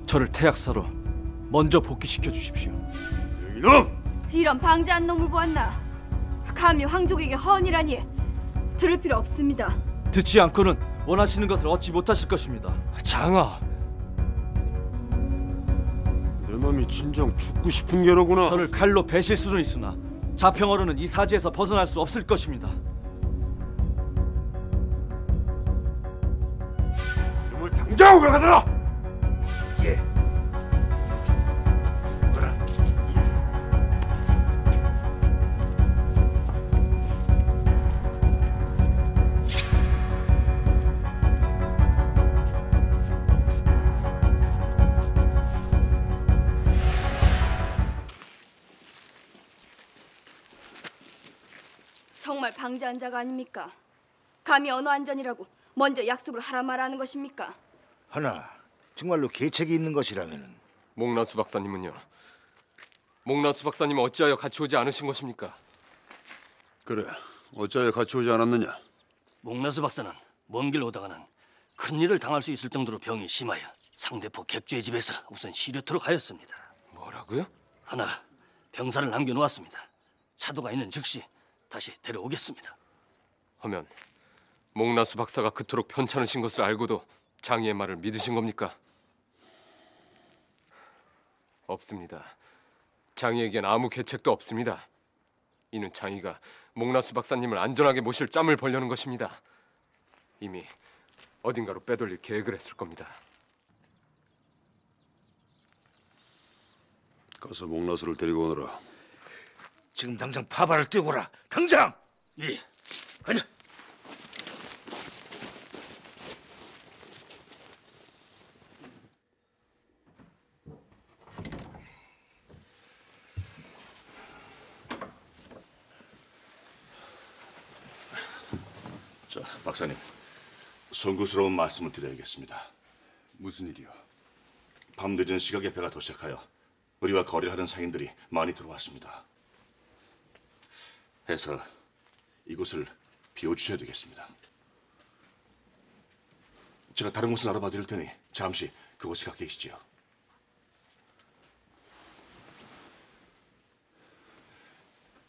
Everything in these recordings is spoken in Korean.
저를 태약사로 먼저 복귀시켜 주십시오. 이놈! 이런 방자한 놈을 보았나? 감히 황족에게 허언이라니 들을 필요 없습니다. 듣지 않고는 원하시는 것을 얻지 못하실 것입니다. 장하, 내 맘이 진정 죽고 싶은 게로구나. 저를 칼로 베실 수는 있으나 자평어로는 이 사지에서 벗어날 수 없을 것입니다. 이놈을 당장 오가라가더라! 예. 그래. 정말 방자한 자가 아닙니까? 감히 언어 안전이라고 먼저 약속을 하라 말하는 것입니까? 하나, 정말로 계책이 있는 것이라면 목나수 박사님은요? 목나수 박사님은 어찌하여 같이 오지 않으신 것입니까? 그래, 어찌하여 같이 오지 않았느냐? 목나수 박사는 먼 길 오다가는 큰일을 당할 수 있을 정도로 병이 심하여 상대포 객주의 집에서 우선 시려토록 하였습니다. 뭐라고요? 하나, 병사를 남겨놓았습니다. 차도가 있는 즉시 다시 데려오겠습니다. 하면 목나수 박사가 그토록 편찮으신 것을 알고도 장의의 말을 믿으신 겁니까? 없습니다. 장의에겐 아무 계책도 없습니다. 이는 장의가 목나수 박사님을 안전하게 모실 짬을 벌려는 것입니다. 이미 어딘가로 빼돌릴 계획을 했을 겁니다. 가서 목나수를 데리고 오너라. 지금 당장 파발을 뛰고라. 당장! 예, 가자. 자, 박사님, 송구스러운 말씀을 드려야겠습니다. 무슨 일이요? 밤늦은 시각에 배가 도착하여 우리와 거래를 하는 상인들이 많이 들어왔습니다. 해서 이곳을 비워주셔야 되겠습니다. 제가 다른 곳을 알아봐 드릴 테니 잠시 그곳에 가 계시지요.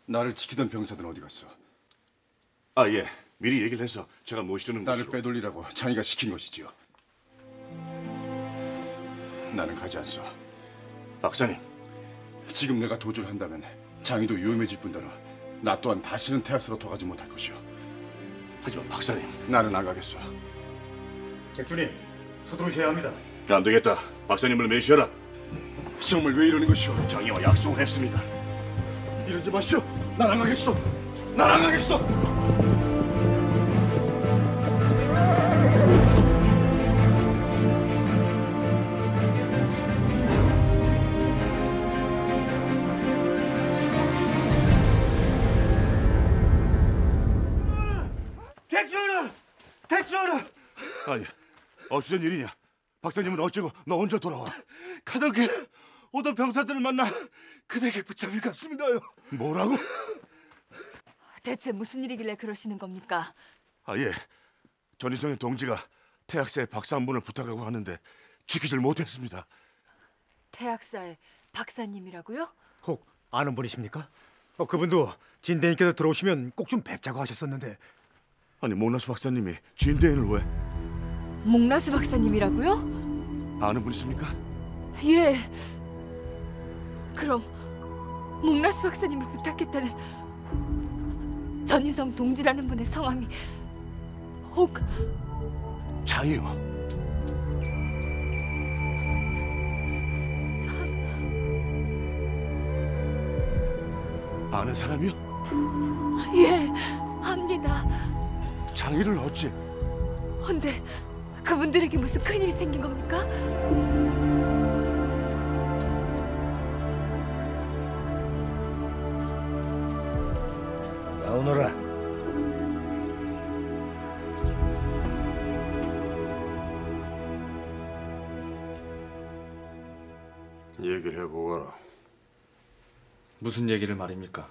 나를 지키던 병사들은 어디 갔어? 아, 예. 미리 얘기를 해서 제가 모시려는 나를 곳으로. 빼돌리라고 장이가 시킨 것이지요. 나는 가지 않소. 박사님, 지금 내가 도주를 한다면 장이도 위험해질 뿐더러 나 또한 다시는 태학사로 돌아가지 못할 것이오. 하지만 박사님, 나는 안 가겠소. 객주님, 서두르셔야 합니다. 안 되겠다. 박사님을 매시하라. 정말 왜 이러는 것이오? 장이와 약속을 했습니다. 이러지 마시오. 난 안 가겠소. 난 안 가겠소. 객주는! 아니, 어찌된 일이냐? 박사님은 어쩌고 너 혼자 돌아와? 가던 길 오던 병사들을 만나 그대에게 붙잡힐 같습니다요. 뭐라고? 대체 무슨 일이길래 그러시는 겁니까? 아, 예. 전희성의 동지가 태학사의 박사 한 분을 부탁하고 하는데 지키질 못했습니다. 태학사의 박사님이라고요? 혹 아는 분이십니까? 그분도 진대인께서 들어오시면 꼭 좀 뵙자고 하셨었는데. 아니, 목나수 박사님이 진대인을 왜? 목나수 박사님이라고요? 아는 분 있습니까? 예. 그럼 목나수 박사님을 부탁했다는 전희성 동지라는 분의 성함이 혹 장이요. 아는 사람이요? 예, 압니다. 장이를 어찌? 헌데 그분들에게 무슨 큰일이 생긴 겁니까? 나오너라. 얘기를 해보거라. 무슨 얘기를 말입니까?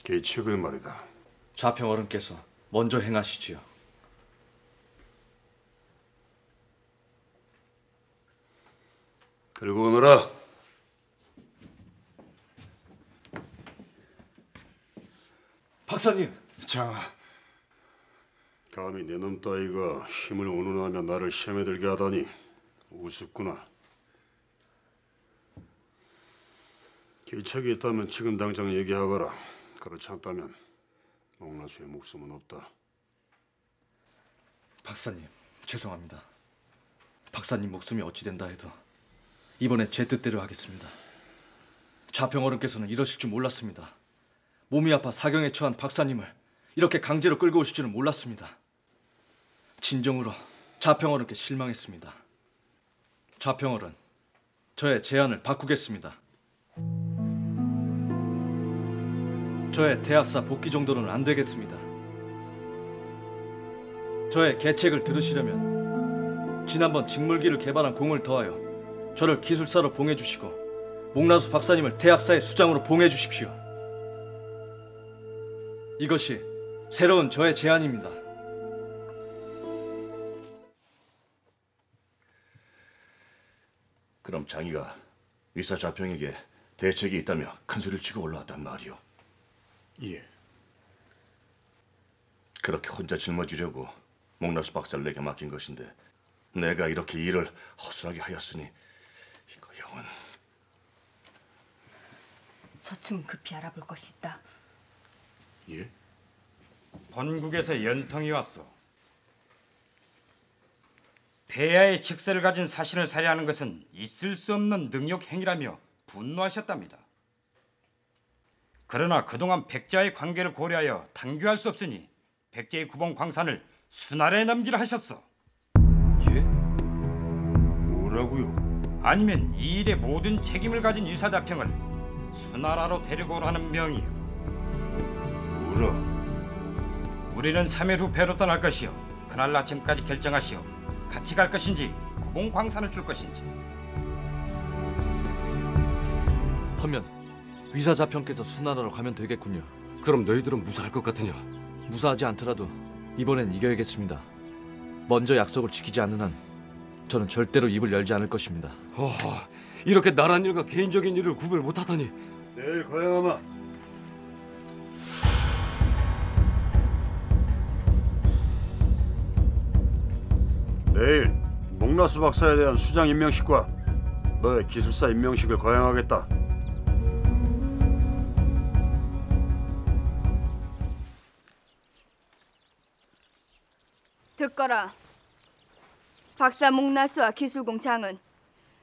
계책을 말이다. 좌평어른께서 먼저 행하시지요. 들고 오너라. 박사님. 장아, 감히 내 놈 따위가 힘을 운운하며 나를 시험에 들게 하다니 우습구나. 계책이 있다면 지금 당장 얘기하거라. 그렇지 않다면 목나수의 목숨은 없다. 박사님, 죄송합니다. 박사님 목숨이 어찌 된다 해도 이번엔 제 뜻대로 하겠습니다. 좌평어른께서는 이러실 줄 몰랐습니다. 몸이 아파 사경에 처한 박사님을 이렇게 강제로 끌고 오실 줄은 몰랐습니다. 진정으로 좌평어른께 실망했습니다. 좌평어른, 저의 제안을 바꾸겠습니다. 저의 대학사 복귀 정도는 안 되겠습니다. 저의 계책을 들으시려면 지난번 직물기를 개발한 공을 더하여 저를 기술사로 봉해 주시고 목나수 박사님을 대학사의 수장으로 봉해 주십시오. 이것이 새로운 저의 제안입니다. 그럼 장이가 위사 좌평에게 대책이 있다며 큰 소리를 치고 올라왔단 말이오. 예. 그렇게 혼자 짊어지려고 목나수 박사를 내게 맡긴 것인데 내가 이렇게 일을 허술하게 하였으니 이거 영은 서충은 급히 알아볼 것이 있다. 예? 본국에서 연통이 왔소. 폐하의 직세를 가진 사신을 살해하는 것은 있을 수 없는 능욕 행위라며 분노하셨답니다. 그러나 그동안 백제와의 관계를 고려하여 당교할 수 없으니 백제의 구봉 광산을 수나라에 넘기라 하셨어. 예? 뭐라고요? 아니면 이 일의 모든 책임을 가진 유사자평을 수나라로 데리고 오라는 명이요. 뭐라? 우리는 3일 후 배로 떠날 것이요. 그날 아침까지 결정하시오. 같이 갈 것인지 구봉 광산을 줄 것인지. 하면 위사자평께서 수나라로 가면 되겠군요. 그럼 너희들은 무사할 것 같으냐? 무사하지 않더라도 이번엔 이겨야겠습니다. 먼저 약속을 지키지 않는 한 저는 절대로 입을 열지 않을 것입니다. 허허, 이렇게 나란 일과 개인적인 일을 구별 못하다니. 내일 고향아마. 내일 목나수 박사에 대한 수장 임명식과 너의 기술사 임명식을 거행하겠다. 듣거라. 박사 목나수와 기술공 장은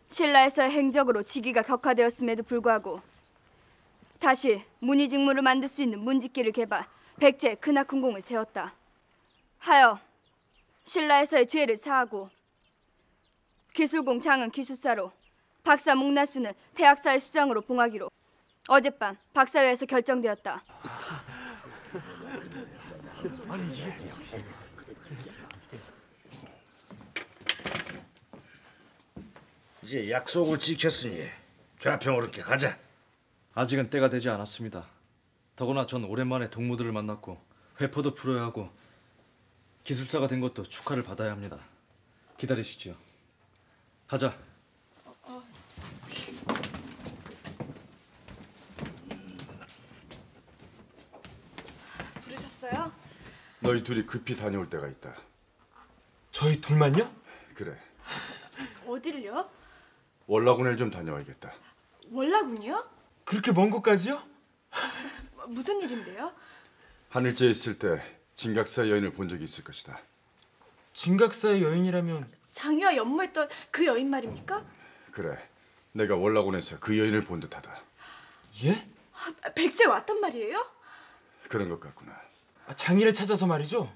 신라에서의 행적으로 직위가 격화되었음에도 불구하고 다시 문의직무를 만들 수 있는 문직기를 개발, 백제에 크나큰 공을 세웠다. 하여 신라에서의 죄를 사하고 기술공 장은 기술사로, 박사 목나수는 대학사의 수장으로 봉하기로 어젯밤 박사회에서 결정되었다. 이제 약속을 지켰으니 좌평어른께 가자. 아직은 때가 되지 않았습니다. 더구나 전 오랜만에 동무들을 만났고 회포도 풀어야 하고 기술사가 된 것도 축하를 받아야 합니다. 기다리시죠. 가자. 부르셨어요? 너희 둘이 급히 다녀올 때가 있다. 저희 둘만요? 그래. 어디를요? 월라군을 좀 다녀와야겠다. 월라군이요? 그렇게 먼 곳까지요? 무슨 일인데요? 하늘제에 있을 때 진각사 여인을 본 적이 있을 것이다. 진각사의 여인이라면 장유와 연모했던 그 여인 말입니까? 그래. 내가 월라군에서 그 여인을 본 듯하다. 예? 백제에 왔단 말이에요? 그런 것 같구나. 장희를 찾아서 말이죠?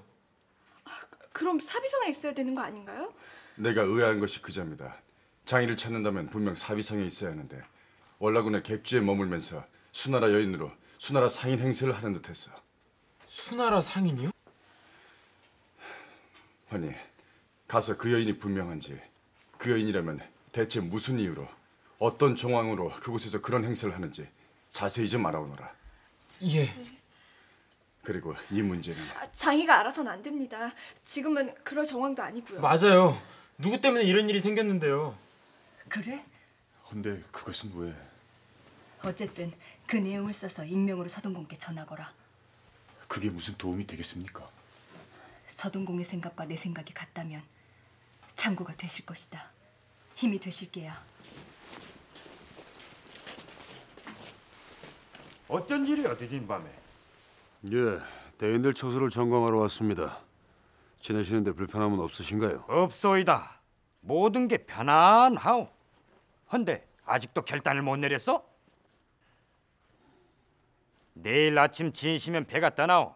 그럼 사비성에 있어야 되는 거 아닌가요? 내가 의아한 것이 그자입니다. 장희를 찾는다면 분명 사비성에 있어야 하는데 월라군의 객주에 머물면서 수나라 여인으로 수나라 상인 행세를 하는 듯했어. 수나라 상인이요? 아니, 가서 그 여인이 분명한지, 그 여인이라면 대체 무슨 이유로, 어떤 정황으로 그곳에서 그런 행세를 하는지 자세히 좀 알아오너라. 예. 그리고 이 문제는 장희가 알아서는 안 됩니다. 지금은 그럴 정황도 아니고요. 맞아요. 누구 때문에 이런 일이 생겼는데요. 그래? 근데 그것은 왜? 어쨌든 그 내용을 써서 익명으로 서동공께 전하거라. 그게 무슨 도움이 되겠습니까? 서동공의 생각과 내 생각이 같다면 참고가 되실 것이다. 힘이 되실 게야. 어쩐 일이야, 늦은 밤에? 예, 대인들 처소를 점검하러 왔습니다. 지내시는데 불편함은 없으신가요? 없소이다. 모든 게 편안하오. 헌데 아직도 결단을 못 내렸어? 내일 아침 진시면 배가 떠나오.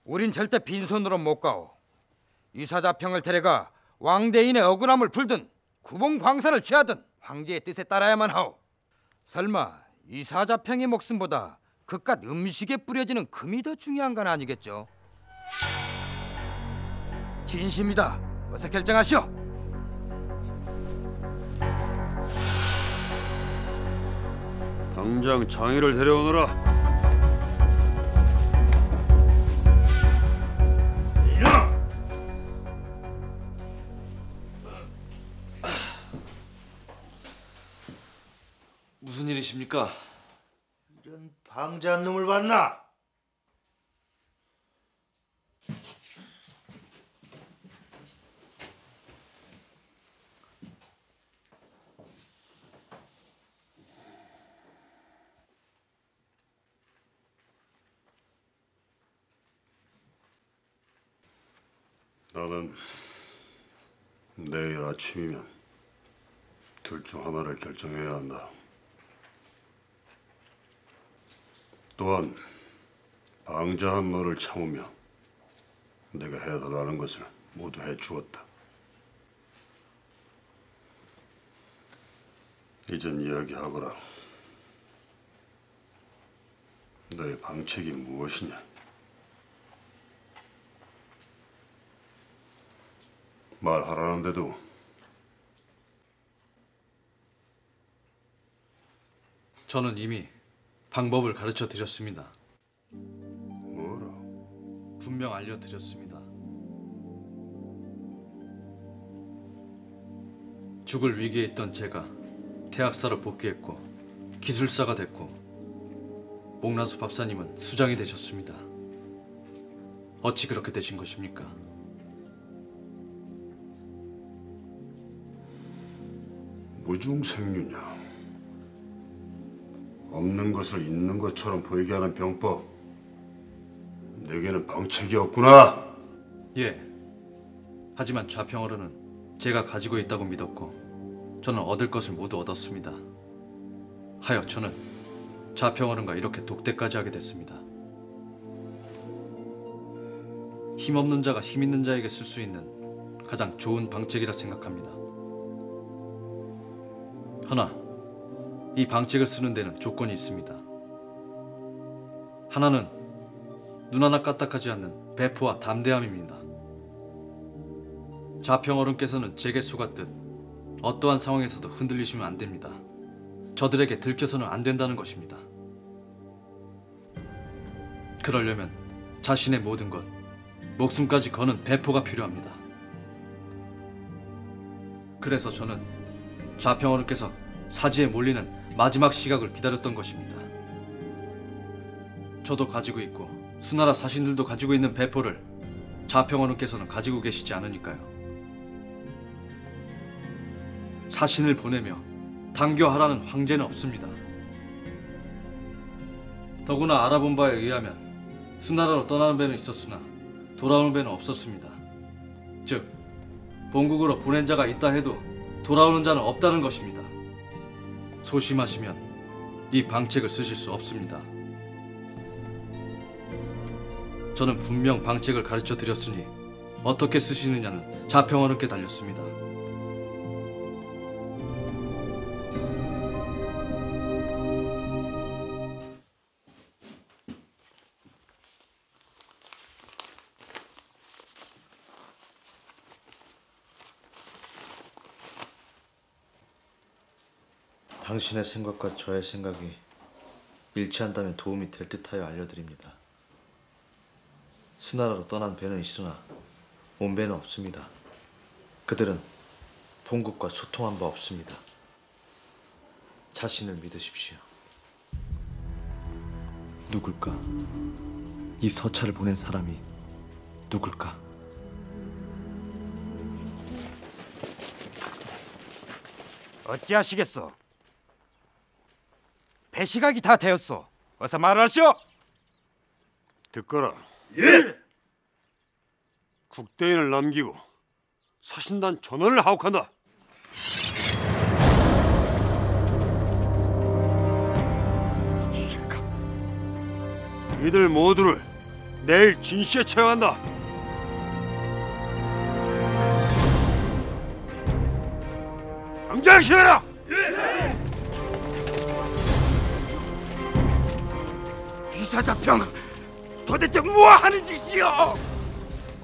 우린 절대 빈손으로 못 가오. 유사자평을 데려가 왕대인의 억울함을 풀든 구봉광산을 취하든 황제의 뜻에 따라야만 하오. 설마 유사자평의 목숨보다 그깟 음식에 뿌려지는 금이 더 중요한 건 아니겠죠? 진심이다. 어서 결정하시오. 당장 장의를 데려오너라. 무슨 일이십니까? 이런 방자한 놈을 봤나? 나는 내일 아침이면 둘 중 하나를 결정해야 한다. 또한 방자한 너를 참으며 내가 해달라는 것을 모두 해주었다. 이젠 이야기하거라. 너의 방책이 무엇이냐? 말하라는데도 저는 이미 방법을 가르쳐 드렸습니다. 뭐라? 분명 알려드렸습니다. 죽을 위기에 있던 제가 대학사로 복귀했고 기술사가 됐고 목나수 박사님은 수장이 되셨습니다. 어찌 그렇게 되신 것입니까? 무중생유냐? 없는 것을 있는 것처럼 보이게 하는 병법. 내게는 방책이 없구나. 예. 하지만 좌평어른은 제가 가지고 있다고 믿었고 저는 얻을 것을 모두 얻었습니다. 하여 저는 좌평어른과 이렇게 독대까지 하게 됐습니다. 힘없는 자가 힘 있는 자에게 쓸 수 있는 가장 좋은 방책이라 생각합니다. 허나 이 방책을 쓰는 데는 조건이 있습니다. 하나는 눈 하나 까딱하지 않는 배포와 담대함입니다. 좌평어른께서는 제게 속았듯 어떠한 상황에서도 흔들리시면 안 됩니다. 저들에게 들켜서는 안 된다는 것입니다. 그러려면 자신의 모든 것, 목숨까지 거는 배포가 필요합니다. 그래서 저는 좌평어른께서 사지에 몰리는 마지막 시각을 기다렸던 것입니다. 저도 가지고 있고 수나라 사신들도 가지고 있는 배포를 좌평어른께서는 가지고 계시지 않으니까요. 사신을 보내며 당교하라는 황제는 없습니다. 더구나 알아본 바에 의하면 수나라로 떠나는 배는 있었으나 돌아오는 배는 없었습니다. 즉 본국으로 보낸 자가 있다 해도 돌아오는 자는 없다는 것입니다. 소심하시면 이 방책을 쓰실 수 없습니다. 저는 분명 방책을 가르쳐 드렸으니 어떻게 쓰시느냐는 좌평어른께 달렸습니다. 당신의 생각과 저의 생각이 일치한다면 도움이 될 듯하여 알려드립니다. 수나라로 떠난 배는 있으나 온배는 없습니다. 그들은 본국과 소통한 바 없습니다. 자신을 믿으십시오. 누굴까? 이 서찰을 보낸 사람이 누굴까? 어찌하시겠소? 배시각이 다 되었소. 어서 말하시오. 듣거라. 예. 국대인을 남기고 사신단 전원을 하옥한다. 이들 모두를 내일 진시에 처형한다. 당장 시해라. 유사자평, 도대체 뭐하는 짓이오?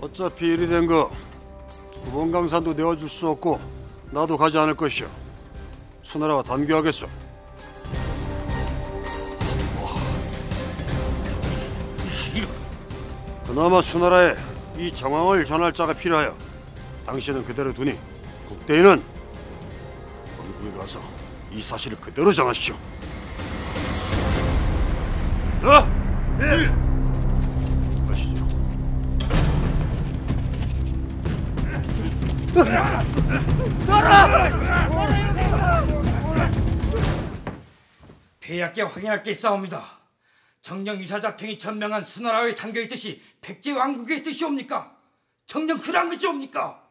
어차피 일이 된 거 구봉강산도 내어줄 수 없고 나도 가지 않을 것이오. 수나라와 단교하겠소. 그나마 수나라에 이 정황을 전할 자가 필요하여 당신은 그대로 두니 국대인은 본국에 가서 이 사실을 그대로 전하시오. 예. 가시죠. 폐하께 확인할 게 있사옵니다. 정녕 유사자평이 천명한 수나라의 단교의 뜻이 백제 왕국의 뜻이옵니까? 정녕 그런 것이옵니까?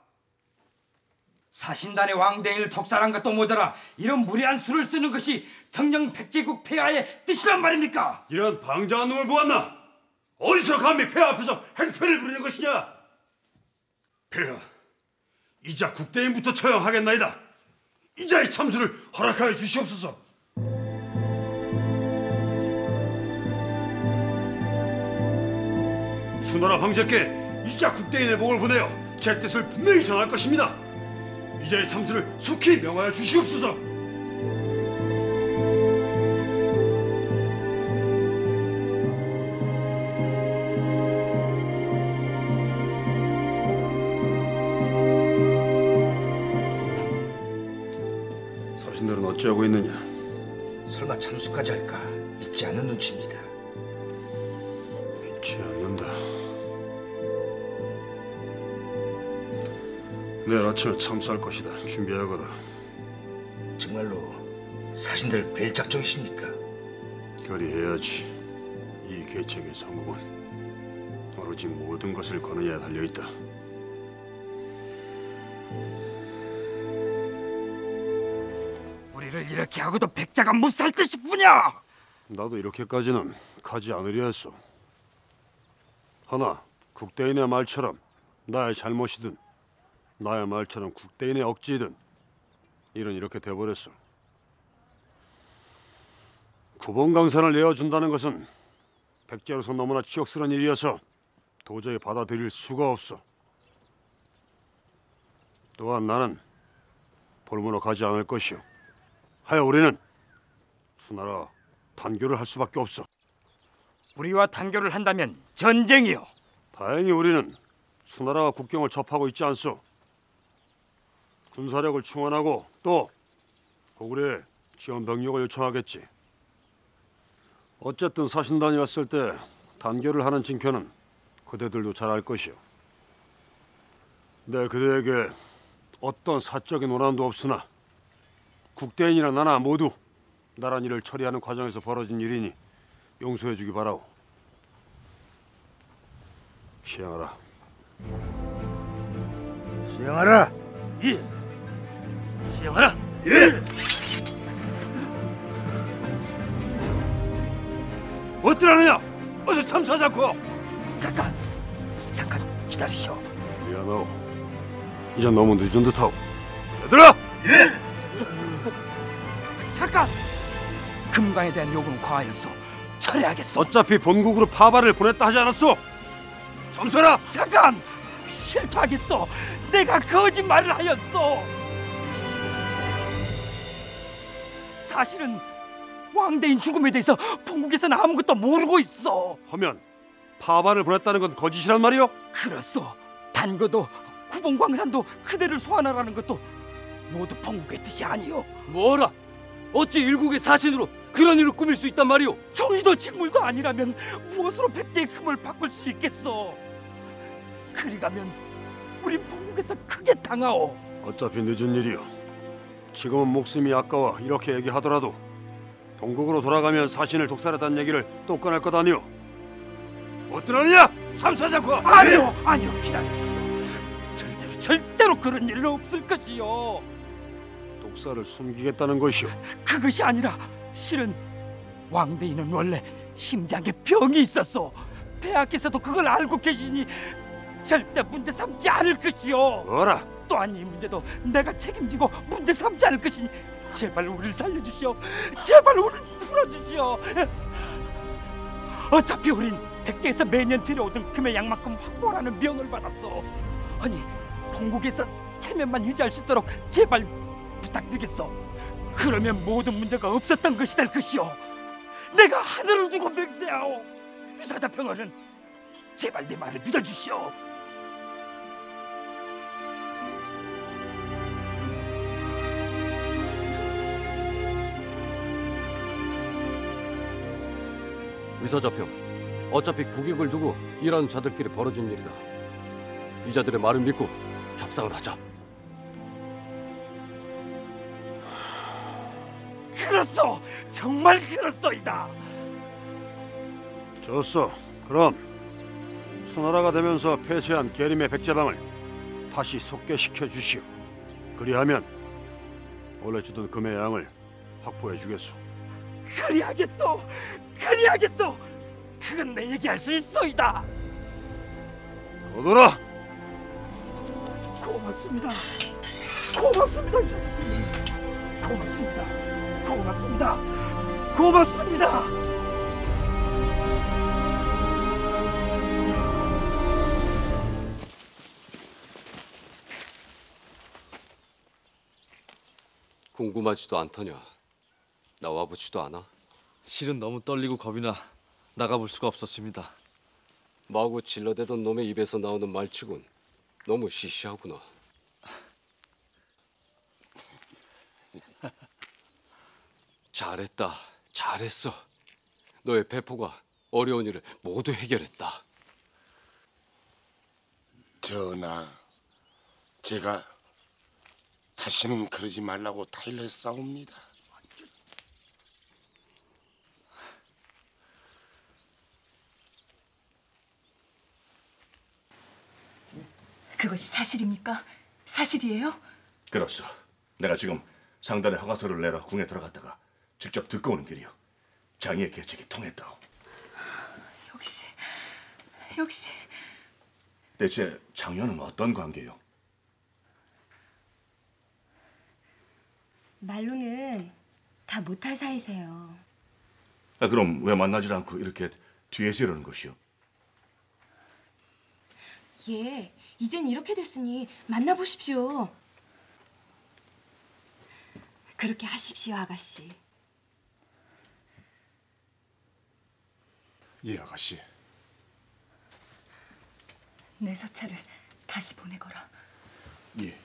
사신단의 왕대인을 독살한 것도 모자라 이런 무례한 수를 쓰는 것이 정녕 백제국 폐하의 뜻이란 말입니까? 이런 방자한 놈을 보았나? 어디서 감히 폐하 앞에서 행패를 부리는 것이냐? 폐하, 이자 국대인부터 처형하겠나이다. 이자의 참수를 허락하여 주시옵소서. 수나라 황제께 이자 국대인의 목을 보내어 제 뜻을 분명히 전할 것입니다. 이자의 참수를 속히 명하여 주시옵소서. 사신들은 어찌하고 있느냐? 설마 참수까지 할까? 믿지 않는 눈치입니다. 믿지 않는다. 내일 아침에 참수할 것이다. 준비하거라. 정말로 사신들 뵐 작정이십니까? 그리 해야지. 이 계책의 성공은 오로지 모든 것을 거느냐에 달려있다. 우리를 이렇게 하고도 백자가 못 살 듯이 뿐이야. 나도 이렇게까지는 가지 않으려 했어. 하나 국대인의 말처럼 나의 잘못이든 나의 말처럼 국대인의 억지든 일은 이렇게 돼버렸어. 구봉강산을 내어준다는 것은 백제로서 너무나 치욕스러운 일이어서 도저히 받아들일 수가 없어. 또한 나는 볼모로 가지 않을 것이오. 하여 우리는 수나라 단교를 할 수밖에 없어. 우리와 단교를 한다면 전쟁이요. 다행히 우리는 수나라와 국경을 접하고 있지 않소. 군사력을 충원하고 또 고구려에 지원 병력을 요청하겠지. 어쨌든 사신단이 왔을 때 단결을 하는 징표는 그대들도 잘 알 것이오. 내 그대에게 어떤 사적인 원한도 없으나 국대인이나 나나 모두 나란 일을 처리하는 과정에서 벌어진 일이니 용서해주기 바라오. 시행하라. 시행하라. 예. 시행하라. 예. 어찌하느냐? 어서 참수하자고. 잠깐 기다리시오. 미안하오. 이제 너무 늦은 듯하오. 얘들아! 예. 잠깐. 금강에 대한 요구는 과하였소. 철회하겠소. 어차피 본국으로 파발을 보냈다 하지 않았소? 참수하라. 잠깐. 실토하겠소. 내가 거짓말을 하였소. 사실은 왕대인 죽음에 대해서 본국에서는 아무것도 모르고 있어. 하면 파발을 보냈다는 건 거짓이란 말이오? 그렇소. 단거도 구봉광산도 그대를 소환하라는 것도 모두 봉국의 뜻이 아니오. 뭐라? 어찌 일국의 사신으로 그런 일을 꾸밀 수 있단 말이오? 정의도 직물도 아니라면 무엇으로 백제의 금을 바꿀 수 있겠소? 그리 가면 우리 봉국에서 크게 당하오. 어차피 늦은 일이오. 지금은 목숨이 아까워 이렇게 얘기하더라도 동국으로 돌아가면 사신을 독살했다는 얘기를 또 꺼낼 것 아니오. 못 들었냐? 참사자고. 아니요, 기다려주시오. 절대로 그런 일은 없을 것이요. 독사를 숨기겠다는 것이오. 그것이 아니라 실은 왕대인은 원래 심장에 병이 있었소. 폐하께서도 그걸 알고 계시니 절대 문제 삼지 않을 것이요. 뭐라? 또한 이 문제도 내가 책임지고 문제 삼지 않을 것이니 제발 우리를 살려주시오. 제발 우리를 풀어주시오. 어차피 우린 백제에서 매년 들여오던 금의 양만큼 확보라는 명을 받았어. 아니 동국에서 체면만 유지할 수 있도록 제발 부탁드리겠소. 그러면 모든 문제가 없었던 것이 될 것이오. 내가 하늘을 두고 맹세하오. 유사자 평화는 제발 내 말을 믿어주시오. 위사자평, 어차피 국익을 두고 일하는 자들끼리 벌어진 일이다. 이 자들의 말을 믿고 협상을 하자. 그렇소. 정말 그렇소이다. 좋소. 그럼 수나라가 되면서 폐쇄한 계림의 백제방을 다시 속개시켜 주시오. 그리하면 원래 주던 금의 양을 확보해 주겠소. 그리하겠소. 그건 내 얘기할 수 있소이다. 거둬라. 고맙습니다. 고맙습니다. 궁금하지도 않더냐? 나와보지도 않아? 실은 너무 떨리고 겁이 나 나가볼 수가 없었습니다. 마구 질러대던 놈의 입에서 나오는 말치곤 너무 시시하구나. 잘했어. 너의 배포가 어려운 일을 모두 해결했다. 전하, 제가 다시는 그러지 말라고 타일렀사옵니다. 그것이 사실입니까? 사실이에요? 그렇소. 내가 지금 상단에 허가서를 내러 궁에 들어갔다가 직접 듣고 오는 길이요. 장의의 계책이 통했다오. 역시. 대체 장녀는 어떤 관계요? 말로는 다 못할 사이세요. 그럼 왜 만나질 않고 이렇게 뒤에서 이러는 것이요? 예, 이젠 이렇게 됐으니 만나보십시오. 그렇게 하십시오, 아가씨. 예, 아가씨. 내 서찰을 다시 보내거라. 예.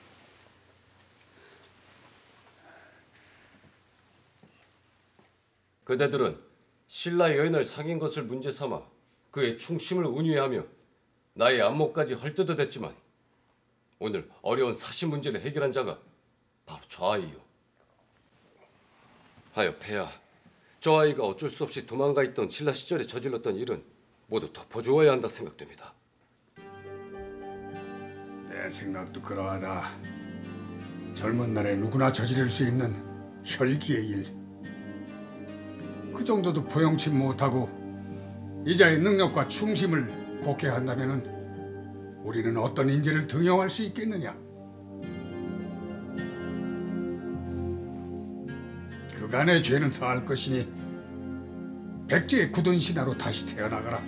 그대들은 신라 여인을 사귄 것을 문제 삼아 그의 충심을 운유해하며 나의 안목까지 헐뜯어댔지만 오늘 어려운 사시 문제를 해결한 자가 바로 저 아이요. 하여 폐하, 저 아이가 어쩔 수 없이 도망가 있던 신라 시절에 저질렀던 일은 모두 덮어주어야 한다 생각됩니다. 내 생각도 그러하다. 젊은 날에 누구나 저지를 수 있는 혈기의 일. 그 정도도 포용치 못하고 이자의 능력과 충심을 곡해한다면은 우리는 어떤 인재를 등용할 수 있겠느냐? 그간의 죄는 사할 것이니 백제의 굳은 신하로 다시 태어나가라.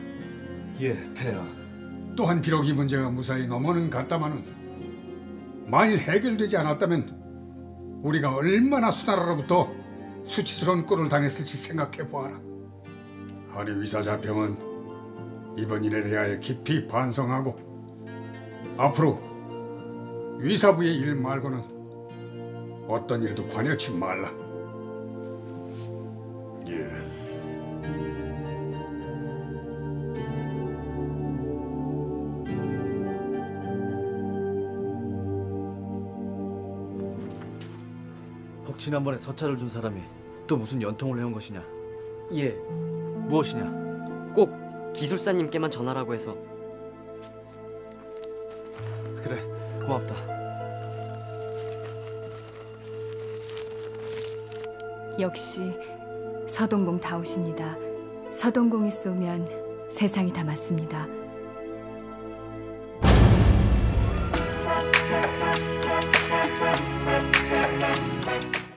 예, 폐하. 또한 비록 이 문제가 무사히 넘어는 갔다마는 만일 해결되지 않았다면 우리가 얼마나 수나라로부터 수치스러운 꼴을 당했을지 생각해 보아라. 하리 위사자평은 이번 일에 대하여 깊이 반성하고 앞으로 위사부의 일 말고는 어떤 일도 관여치 말라. 예. 혹 지난번에 서찰을 준 사람이 또 무슨 연통을 해온 것이냐? 예. 무엇이냐? 꼭 기술사님께만 전하라고 해서. 그래, 고맙다. 역시 서동공 다우십니다. 서동공이 쏘면 세상이 다 맞습니다.